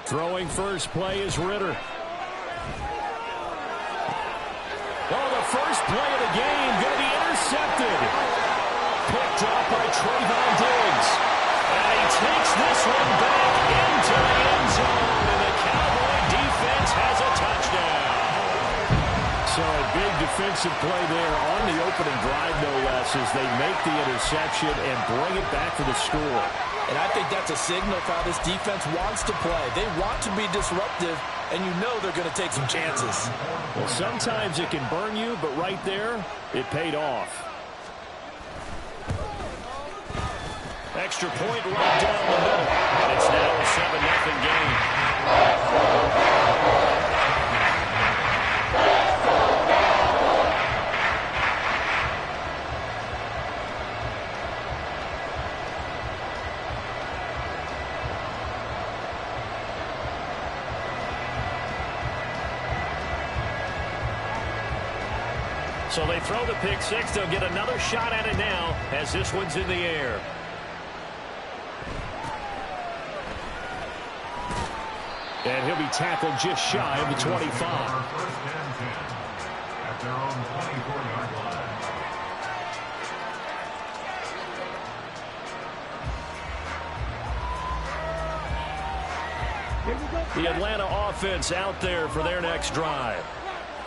Throwing first play is Ritter. Oh, the first play of the game going to be intercepted. Picked up by Trayvon Diggs. And he takes this one back into the end zone. And the Cowboy defense has a touchdown. So a big defensive play there on the opening drive, no less, as they make the interception and bring it back for the score. And I think that's a signal for how this defense wants to play. They want to be disruptive, and you know they're going to take some chances. Well, sometimes it can burn you, but right there, it paid off. Extra point right down the middle. And it's now a 7-0 game. So they throw the pick six. They'll get another shot at it now as this one's in the air. And he'll be tackled just shy of the 25. At their own 24-yard line. The Atlanta offense out there for their next drive.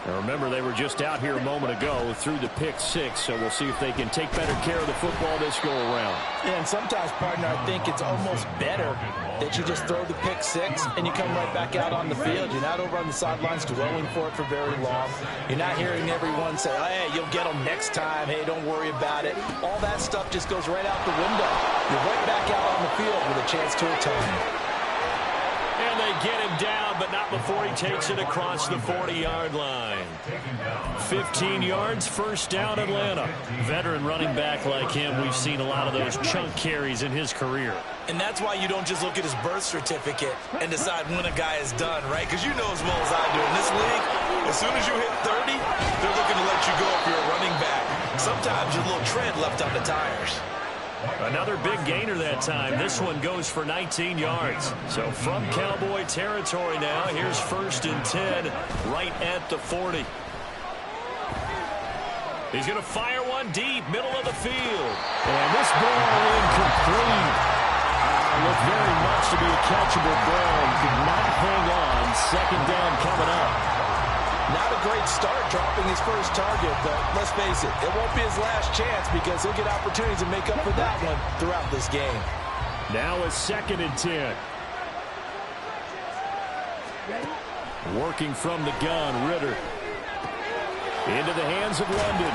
Now remember, they were just out here a moment ago through the pick six, so we'll see if they can take better care of the football this go-around. And sometimes, partner, I think it's almost better that you just throw the pick six and you come right back out on the field. You're not over on the sidelines dwelling for it for very long. You're not hearing everyone say, hey, you'll get them next time. Hey, don't worry about it. All that stuff just goes right out the window. You're right back out on the field with a chance to atone. And they get him down, but not before he takes it across the 40-yard line. 15 yards, first down, Atlanta. Veteran running back like him, we've seen a lot of those chunk carries in his career. And that's why you don't just look at his birth certificate and decide when a guy is done, right? Because you know as well as I do, in this league, as soon as you hit 30, they're looking to let you go if you're a running back. Sometimes there's a little tread left on the tires. Another big gainer that time. This one goes for 19 yards. So from Cowboy territory now, here's 1st and 10 right at the 40. He's going to fire one deep, middle of the field. And this ball incomplete. Looked very much to be a catchable ball. Could not hang on. 2nd down coming up. Not a great start dropping his first target, but let's face it, it won't be his last chance because he'll get opportunities to make up for that one throughout this game. Now a 2nd and 10. Working from the gun, Ritter. Into the hands of London.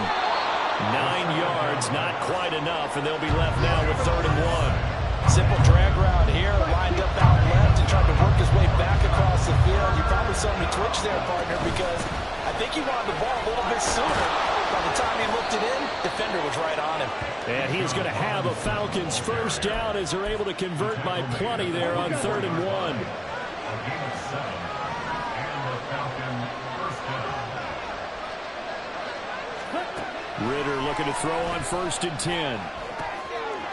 9 yards, not quite enough, and they'll be left now with 3rd and 1. Simple drag route here, lined up out left and tried to work his way back across the field. You probably saw me twitch there, partner, because I think he wanted the ball a little bit sooner. By the time he looked it in, defender was right on him. And he's going to have a Falcons first down as they're able to convert by plenty there on 3rd and 1. Ritter looking to throw on 1st and 10.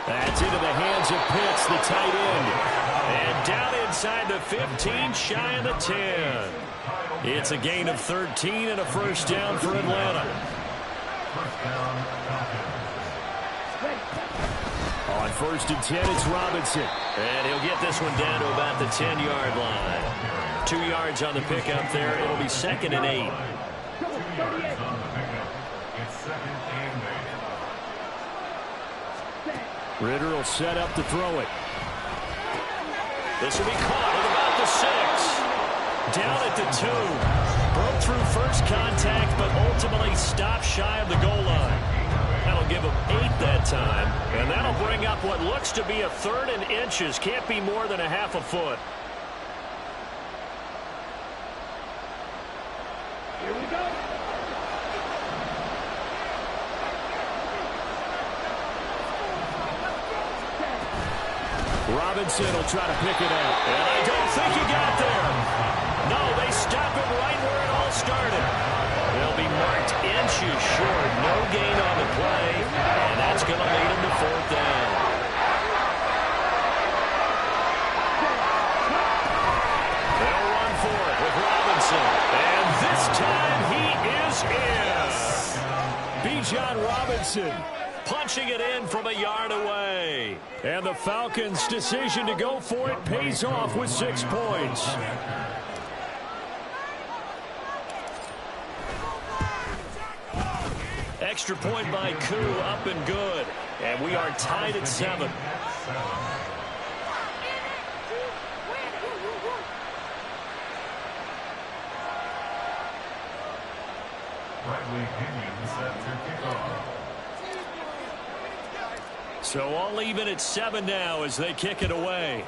That's into the hands of Pitts, the tight end. And down inside the 15, shy of the 10. It's a gain of 13 and a first down for Atlanta. On 1st and 10, it's Robinson. And he'll get this one down to about the 10-yard line. 2 yards on the pickup there. It'll be 2nd and 8. Ritter will set up to throw it. This will be caught at about the 6. Down at the 2. Broke through first contact, but ultimately stopped shy of the goal line. That'll give him 8 that time. And that'll bring up what looks to be a 3rd and inches. Can't be more than a half a foot. Here we go. Robinson will try to pick it up. And I don't think he got there. No, they stop him right where it all started. They'll be marked inches short. No gain on the play. And that's going to lead him to 4th down. Robinson punching it in from a yard away. And the Falcons' decision to go for it pays off with 6 points. Extra point by Koo, up and good. And we are tied at 7. So all even at 7 now as they kick it away.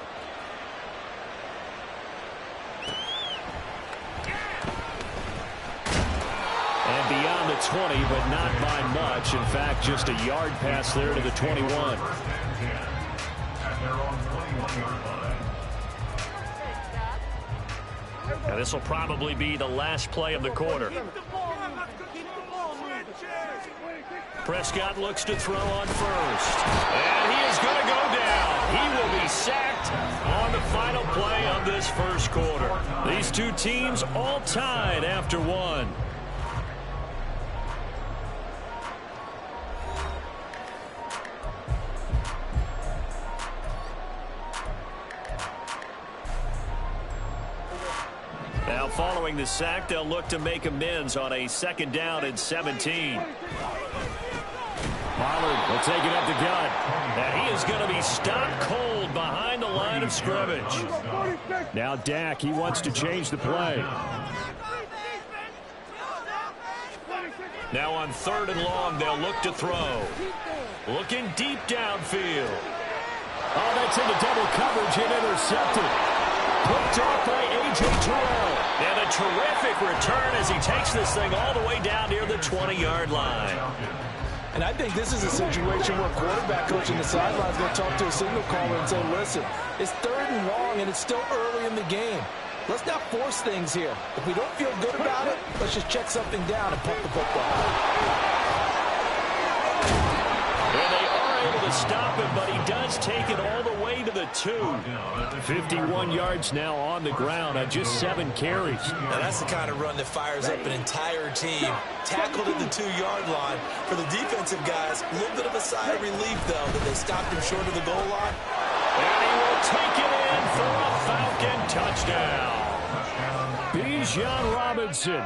And beyond the 20, but not by much. In fact, just a yard pass there to the 21. Now this will probably be the last play of the quarter. Prescott looks to throw on first. And he is going to go down. He will be sacked on the final play of this first quarter. These two teams all tied after 1. Now following the sack, they'll look to make amends on a 2nd down and 17. Pollard will take it up the gut. And he is going to be stopped cold behind the line of scrimmage. Now Dak, he wants to change the play. Now on 3rd and long, they'll look to throw. Looking deep downfield. Oh, that's into double coverage and intercepted. Picked off by A.J. Terrell. And a terrific return as he takes this thing all the way down near the 20-yard line. And I think this is a situation where a quarterback coach in the sideline is going to talk to a signal caller and say, listen, it's 3rd and long and it's still early in the game. Let's not force things here. If we don't feel good about it, let's just check something down and pump the football. And they are able to stop him, but he does take it all the way to the 2. 51 yards now on the ground on just 7 carries. Now that's the kind of run that fires up an entire team. Tackled at the 2-yard line. For the defensive guys, a little bit of a sigh of relief, though, that they stopped him short of the goal line. And he will take it in for a Falcon touchdown. Bijan Robinson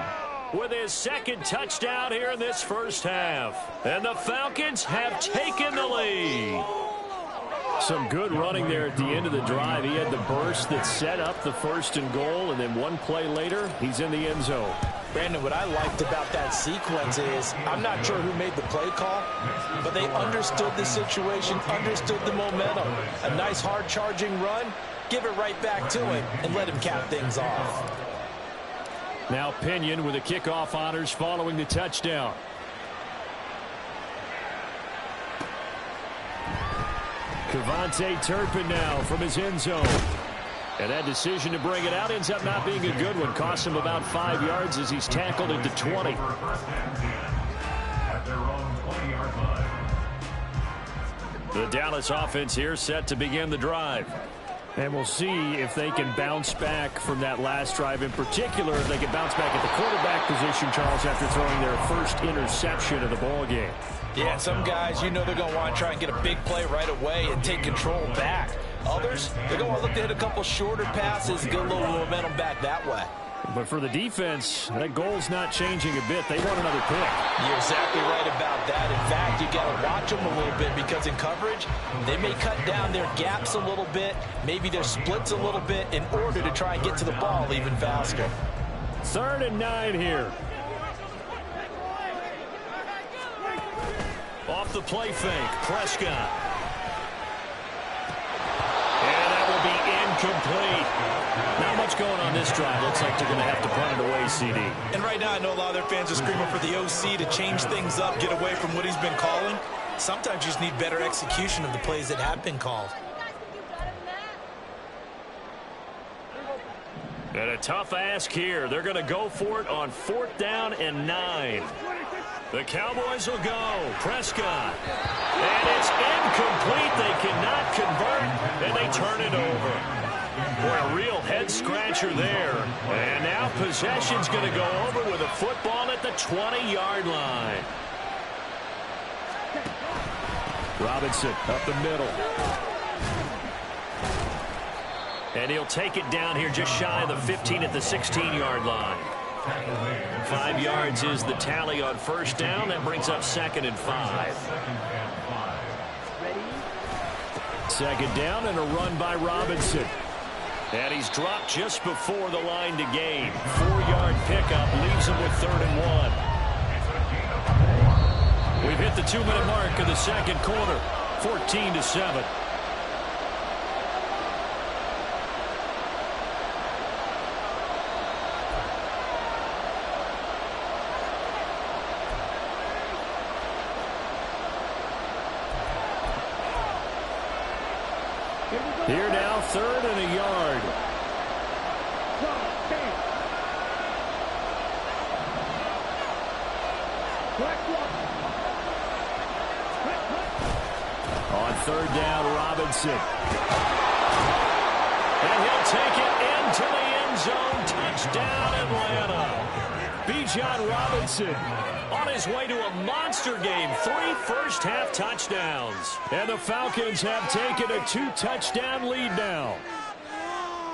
with his 2nd touchdown here in this first half. And the Falcons have taken the lead. Some good running there at the end of the drive. He had the burst that set up the 1st and goal, and then one play later, he's in the end zone. Brandon, what I liked about that sequence is, I'm not sure who made the play call, but they understood the situation, understood the momentum. A nice hard charging run, give it right back to him, and let him cap things off. Now Pinion with the kickoff honors following the touchdown. Kevontae Turpin now from his end zone. And that decision to bring it out ends up not being a good one. Costs him about 5 yards as he's tackled into 20. The Dallas offense here set to begin the drive. And we'll see if they can bounce back from that last drive. In particular, if they can bounce back at the quarterback position, Charles, after throwing their first interception of the ballgame. Yeah, some guys, you know they're going to want to try and get a big play right away and take control back. Others, they're going to look to hit a couple shorter passes and get a little momentum back that way. But for the defense, that goal's not changing a bit. They want another pick. You're exactly right about that. In fact, you got to watch them a little bit because in coverage, they may cut down their gaps a little bit, maybe their splits a little bit in order to try and get to the ball even faster. 3rd and 9 here. Off the play fake, Prescott. And that will be incomplete. Not much going on this drive. Looks like they're going to have to punt it away, CD. And right now, I know a lot of their fans are screaming for the OC to change things up, get away from what he's been calling. Sometimes you just need better execution of the plays that have been called. And a tough ask here. They're going to go for it on 4th down and 9. The Cowboys will go. Prescott. And it's incomplete. They cannot convert, and they turn it over. Boy, a real head-scratcher there. And now possession's going to go over with a football at the 20-yard line. Robinson up the middle. And he'll take it down here just shy of the 15 at the 16-yard line. 5 yards is the tally on first down. That brings up 2nd and 5. Second down and a run by Robinson. And he's dropped just before the line to gain. 4-yard pickup leaves him with 3rd and 1. We've hit the 2-minute mark of the second quarter. 14-7. Here now, 3rd and a yard. On 3rd down, Robinson. And he'll take it into the end zone. Touchdown, Atlanta. Bijan Robinson on his way to a monster game. 3 first-half touchdowns. And the Falcons have taken a 2-touchdown lead now.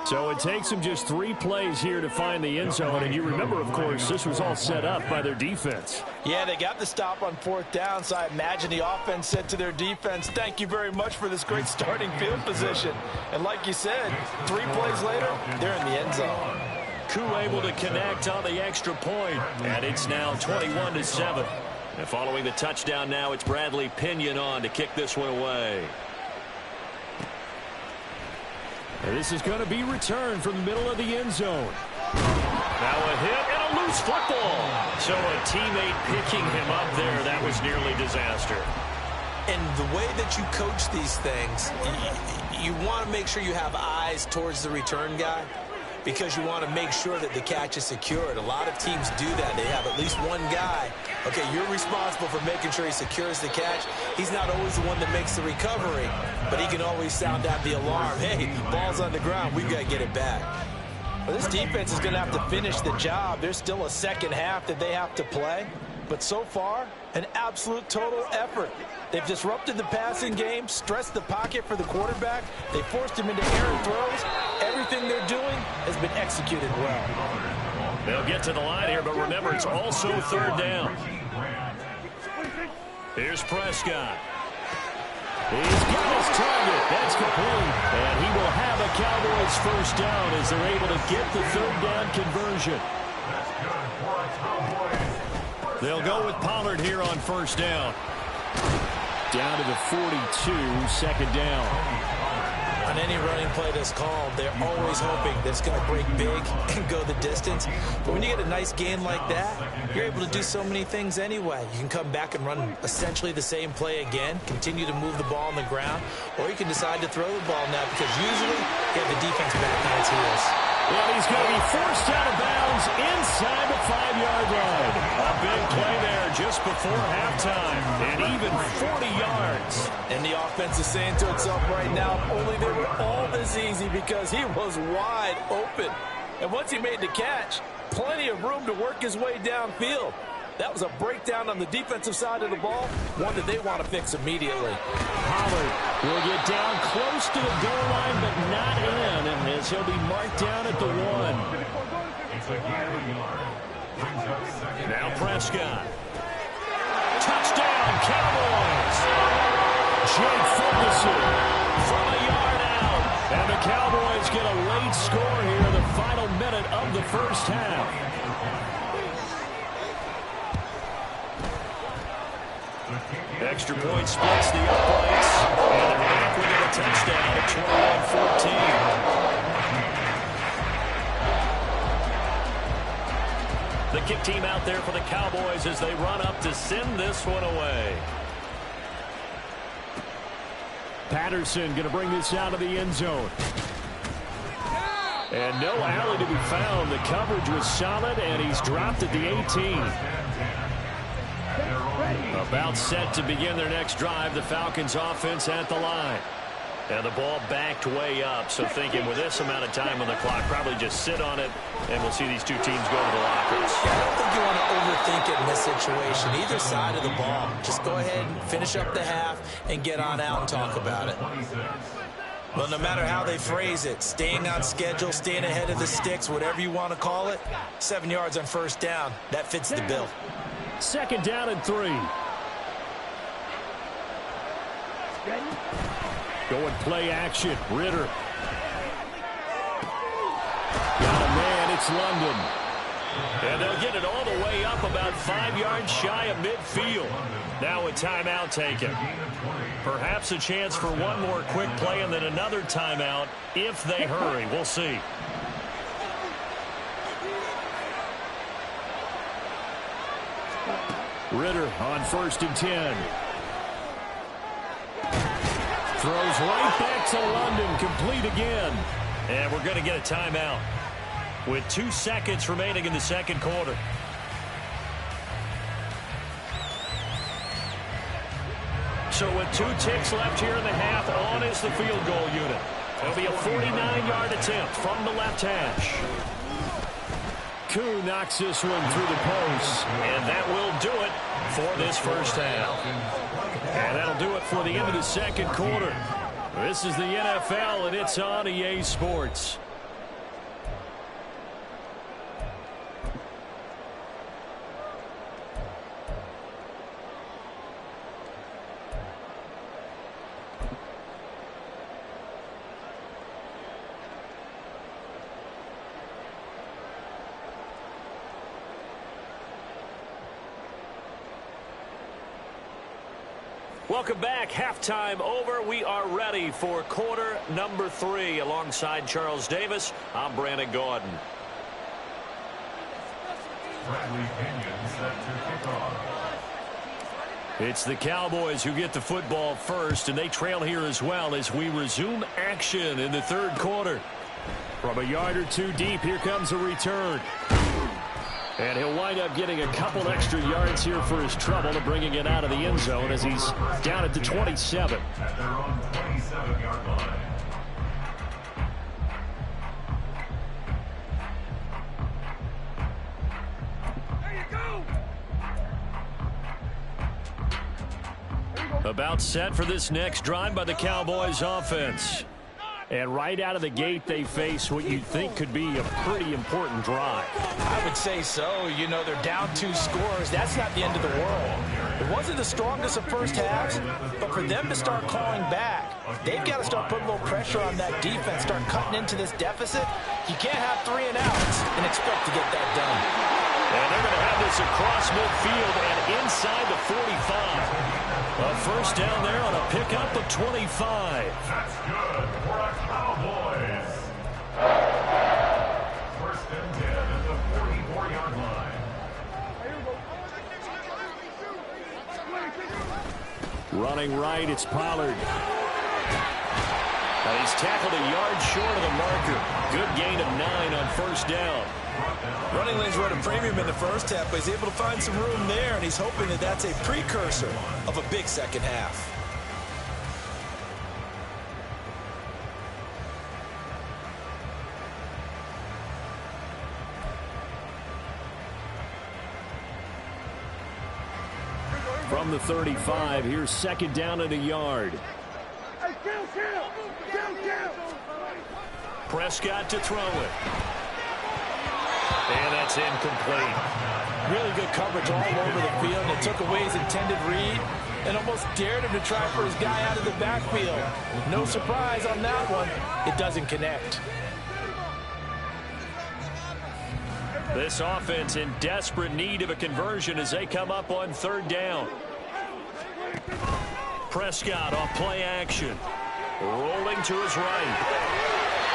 So it takes them just 3 plays here to find the end zone. And you remember, of course, this was all set up by their defense. Yeah, they got the stop on 4th down, so I imagine the offense said to their defense, thank you very much for this great starting field position. And like you said, 3 plays later, they're in the end zone. Koo able to connect on the extra point, and it's now 21-7. And following the touchdown now, it's Bradley Pinion on to kick this one away. And this is going to be returned from the middle of the end zone. Now a hit and a loose football. So a teammate picking him up there, that was nearly disaster. And the way that you coach these things, you want to make sure you have eyes towards the return guy, because you want to make sure that the catch is secured. A lot of teams do that. They have at least one guy. Okay, you're responsible for making sure he secures the catch. He's not always the one that makes the recovery, but he can always sound out the alarm. Hey, ball's on the ground. We've got to get it back. Well, this defense is going to have to finish the job. There's still a second half that they have to play. But so far, an absolute total effort. They've disrupted the passing game, stressed the pocket for the quarterback. They forced him into errant throws. Everything they're doing has been executed well. They'll get to the line here, but remember, it's also 3rd down. Here's Prescott. He's got his target. That's complete. And he will have a Cowboys first down as they're able to get the 3rd down conversion. They'll go with Pollard here on first down. Down to the 42, 2nd down. On any running play that's called, they're always hoping that it's going to break big and go the distance. But when you get a nice gain like that, you're able to do so many things anyway. You can come back and run essentially the same play again, continue to move the ball on the ground, or you can decide to throw the ball now because usually you have the defense back on its heels. Well, he's going to be forced out of bounds inside the 5-yard line. A big play there just before halftime, and even 40 yards. And the offense is saying to itself right now, if only they were all this easy, because he was wide open. And once he made the catch, plenty of room to work his way downfield. That was a breakdown on the defensive side of the ball, one that they want to fix immediately. Pollard will get down close to the goal line, but not in, and as he'll be marked down at the 1. Now Prescott. Touchdown, Cowboys! Jake Ferguson from a yard out. And the Cowboys get a late score here in the final minute of the first half. Extra point splits the uprights, and they're back within a touchdown at 21-14. The kick team out there for the Cowboys as they run up to send this one away. Patterson going to bring this out of the end zone. And no alley to be found. The coverage was solid, and he's dropped at the 18. About set to begin their next drive. The Falcons offense at the line. And the ball backed way up, so thinking with this amount of time on the clock, probably just sit on it, and we'll see these two teams go to the lockers. Yeah, I don't think you want to overthink it in this situation. Either side of the ball. Just go ahead and finish up the half and get on out and talk about it. Well, no matter how they phrase it, staying on schedule, staying ahead of the sticks, whatever you want to call it, 7 yards on first down, that fits the bill. 2nd down and 3. Going play action. Ritter. Got a man. It's London. And they'll get it all the way up about 5 yards shy of midfield. Now a timeout taken. Perhaps a chance for one more quick play and then another timeout if they hurry. We'll see. Ritter on 1st and 10. Throws right back to London, complete again. And we're going to get a timeout with 2 seconds remaining in the 2nd quarter. So with 2 ticks left here in the half, on is the field goal unit. It'll be a 49-yard attempt from the left hash. Koo knocks this one through the post. And that will do it for this first half. And that'll do it for the end of the 2nd quarter. This is the NFL, and it's on EA Sports. Welcome back. Halftime over. We are ready for quarter number 3. Alongside Charles Davis, I'm Brandon Gaudin. It's the Cowboys who get the football first, and they trail here as well as we resume action in the 3rd quarter. From a yard or 2 deep, here comes a return. And he'll wind up getting a couple extra yards here for his trouble and bringing it out of the end zone as he's down at the 27. At their own 27-yard line. About set for this next drive by the Cowboys offense. And right out of the gate, they face what you'd think could be a pretty important drive. I would say so. You know, they're down 2 scores. That's not the end of the world. It wasn't the strongest of first halves, but for them to start clawing back, they've got to start putting a little pressure on that defense, start cutting into this deficit. You can't have 3 and outs and expect to get that done. And they're going to have this across midfield and inside the 45. A first down there on a pickup of 25. That's good for our Cowboys. First and 10 at the 44-yard line. Running right, it's Pollard. And he's tackled a yard short of the marker. Good gain of 9 on first down. Running lanes were at a premium in the first half, but he's able to find some room there, and he's hoping that that's a precursor of a big second half. From the 35, here's 2nd down and a yard. Prescott to throw it. And that's incomplete. Really good coverage all over the field. It took away his intended read and almost dared him to try for his guy out of the backfield. No surprise on that one. It doesn't connect. This offense in desperate need of a conversion as they come up on 3rd down. Prescott off play action. Rolling to his right.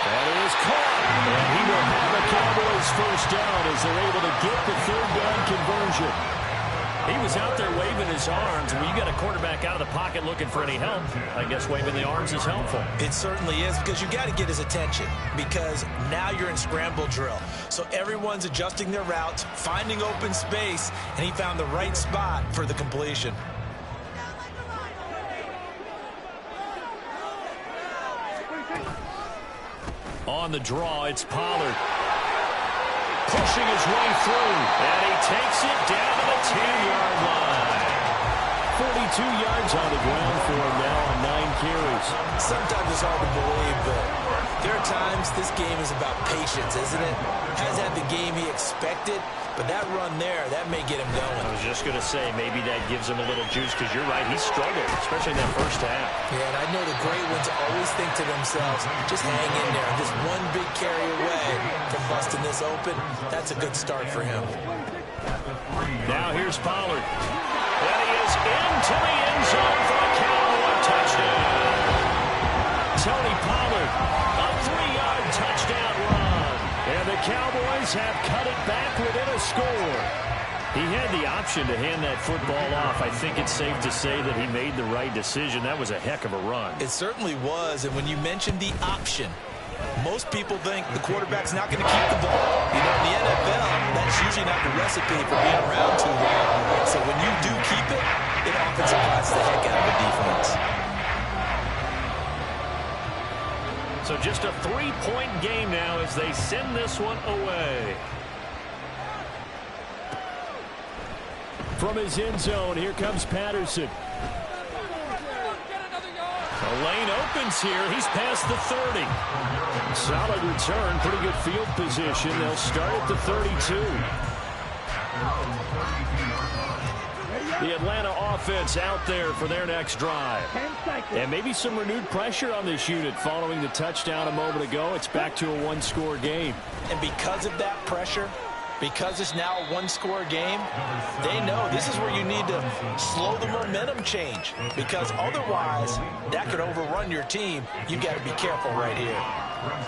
That is caught. And he will have the Cowboys first down as they're able to get the 3rd down conversion. He was out there waving his arms. When you got a quarterback out of the pocket looking for any help, I guess waving the arms is helpful. It certainly is, because you got to get his attention, because now you're in scramble drill. So everyone's adjusting their routes, finding open space, and he found the right spot for the completion. on the draw. It's Pollard. Pushing his way through. And he takes it down to the 2-yard line. 42 yards on the ground for him now on 9 carries. Sometimes it's hard to believe, but there are times this game is about patience, isn't it? Hasn't had the game he expected, but that run there, that may get him going. I was just going to say, maybe that gives him a little juice, because you're right, he struggled, especially in that first half. Yeah, and I know the great ones always think to themselves, just hang in there. Just one big carry away from busting this open. That's a good start for him. Now here's Pollard. And he is into the end zone for a Cowboy touchdown. Tony Pollard, a 3-yard touchdown run. And the Cowboys have cut it back within a score. He had the option to hand that football off. I think it's safe to say that he made the right decision. That was a heck of a run. It certainly was, and when you mentioned the option, most people think the quarterback's not going to keep the ball. You know, in the NFL, that's usually not the recipe for being around too long. So when you do keep it, it often surprises the heck out of the defense. So just a 3-point game now as they send this one away. From his end zone, here comes Patterson. The lane opens here. He's past the 30. Solid return. Pretty good field position. They'll start at the 32. The Atlanta offense out there for their next drive. And maybe some renewed pressure on this unit following the touchdown a moment ago. It's back to a 1-score game. And because of that pressure, because it's now a 1-score game, they know this is where you need to slow the momentum change, because otherwise that could overrun your team. You've got to be careful right here.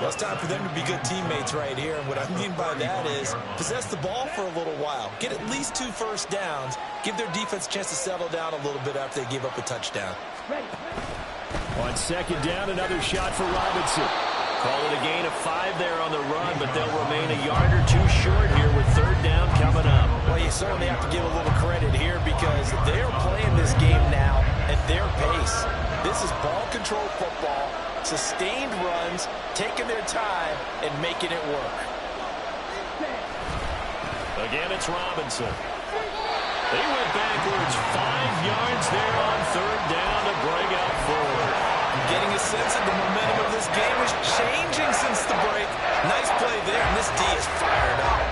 Well, it's time for them to be good teammates right here, and what I mean by that is possess the ball for a little while, get at least 2 first downs, give their defense a chance to settle down a little bit after they give up a touchdown. On second down, another shot for Robinson. Call it a gain of 5 there on the run, but they'll remain a yard or 2 short here with third down coming up. Well, you certainly have to give a little credit here because they're playing this game now at their pace. This is ball control football, sustained runs, taking their time and making it work. Again, it's Robinson. They went backwards 5 yards there on third down to bring up 4. Getting a sense of the momentum of this game is changing since the break. Nice play there, and this D is fired up.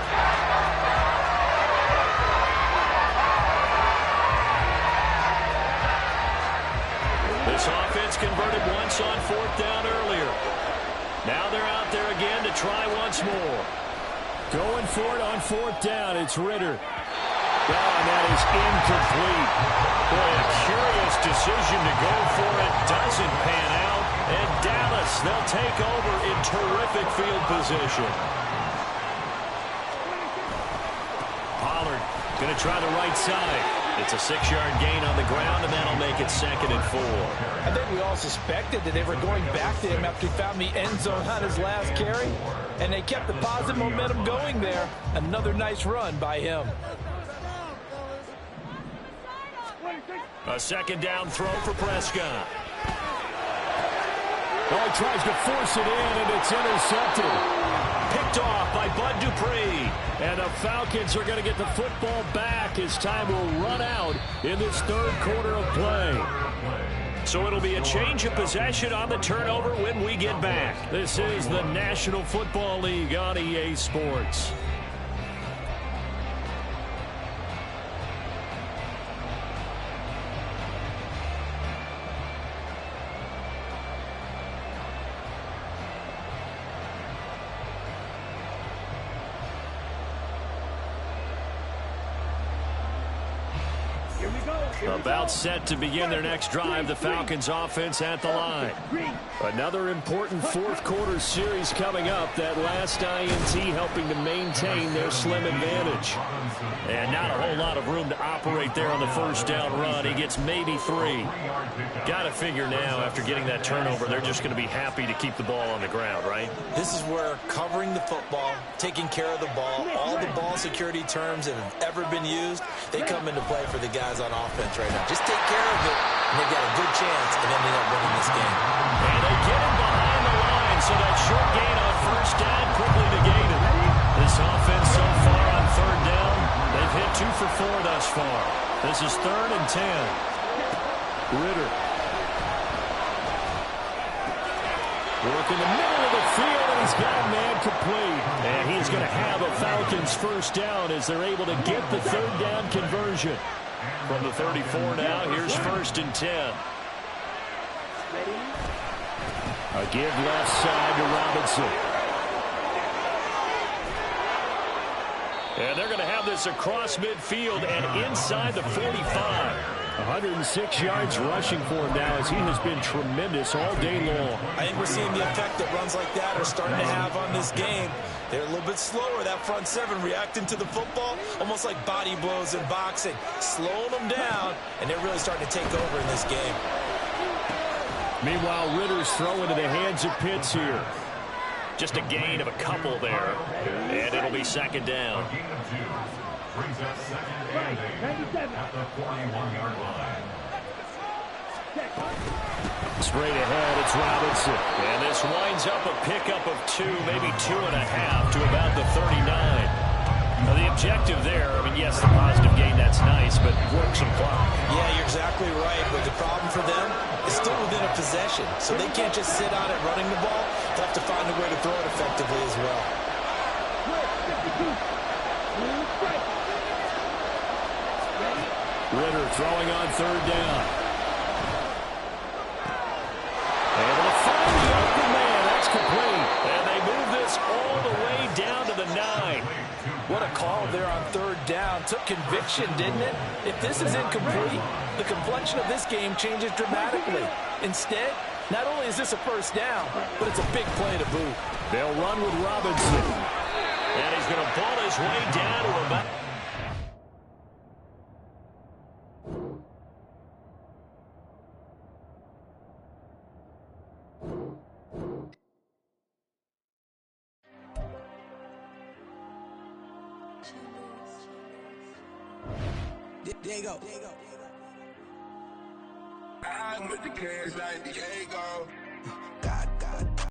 This offense converted once on fourth down earlier. Now they're out there again to try once more. Going for it on fourth down, it's Ritter. Oh, and that is incomplete. Boy, a curious decision to go for it. Doesn't pan out. And Dallas, they'll take over in terrific field position. Pollard going to try the right side. It's a 6-yard gain on the ground, and that'll make it 2nd and 4. I think we all suspected that they were going back to him after he found the end zone on his last carry, and they kept the positive momentum going there. Another nice run by him. A second down throw for Prescott. Oh, he tries to force it in, and it's intercepted. Picked off by Bud Dupree. And the Falcons are going to get the football back as time will run out in this third quarter of play. So it'll be a change of possession on the turnover when we get back. This is the National Football League on EA Sports. About set to begin their next drive, the Falcons offense at the line. Another important fourth quarter series coming up. That last INT helping to maintain their slim advantage. And not a whole lot of room to operate there on the first down run. He gets maybe 3. Got to figure now after getting that turnover, they're just going to be happy to keep the ball on the ground, right? This is where covering the football, taking care of the ball, all the ball security terms that have ever been used, they come into play for the guys on offense right now. Just take care of it, and they've got a good chance of ending up winning this game. And they get him behind the line, so that short gain on first first down quickly negated. This offense so far on third down, they've hit 2 for 4 thus far. This is 3rd and 10. Ridder. Work in the middle of the field, and he's got a man complete. And he's going to have a Falcons first down as they're able to get the third down conversion. From the 34 now, here's 1st and 10. A give left side to Robinson. And they're going to have this across midfield and inside the 45. 106 yards rushing for him now as he has been tremendous all day long. I think we're seeing the effect that runs like that are starting to have on this game. They're a little bit slower, that front seven, reacting to the football, almost like body blows in boxing, slowing them down, and they're really starting to take over in this game. Meanwhile, Ritter's throwing into the hands of Pitts here. Just a gain of a couple there, and it'll be 2nd down. Brings up 2nd and 8 at the 41-yard line. Straight ahead, it's Robinson. And this winds up a pickup of 2, maybe 2.5 to about the 39. Now the objective there, I mean, yes, the positive gain, that's nice, but work some clock. Yeah, you're exactly right, but the problem for them is still within a possession, so they can't just sit on it running the ball. They'll have to find a way to throw it effectively as well. Ridder throwing on 3rd down. Able to find the open man. That's complete. And they move this all the way down to the 9. What a call there on 3rd down. Took conviction, didn't it? If this is incomplete, the complexion of this game changes dramatically. Instead, not only is this a first down, but it's a big play to boot. They'll run with Robinson. And he's going to ball his way down to about... There you go. I'm with the kids like Diego.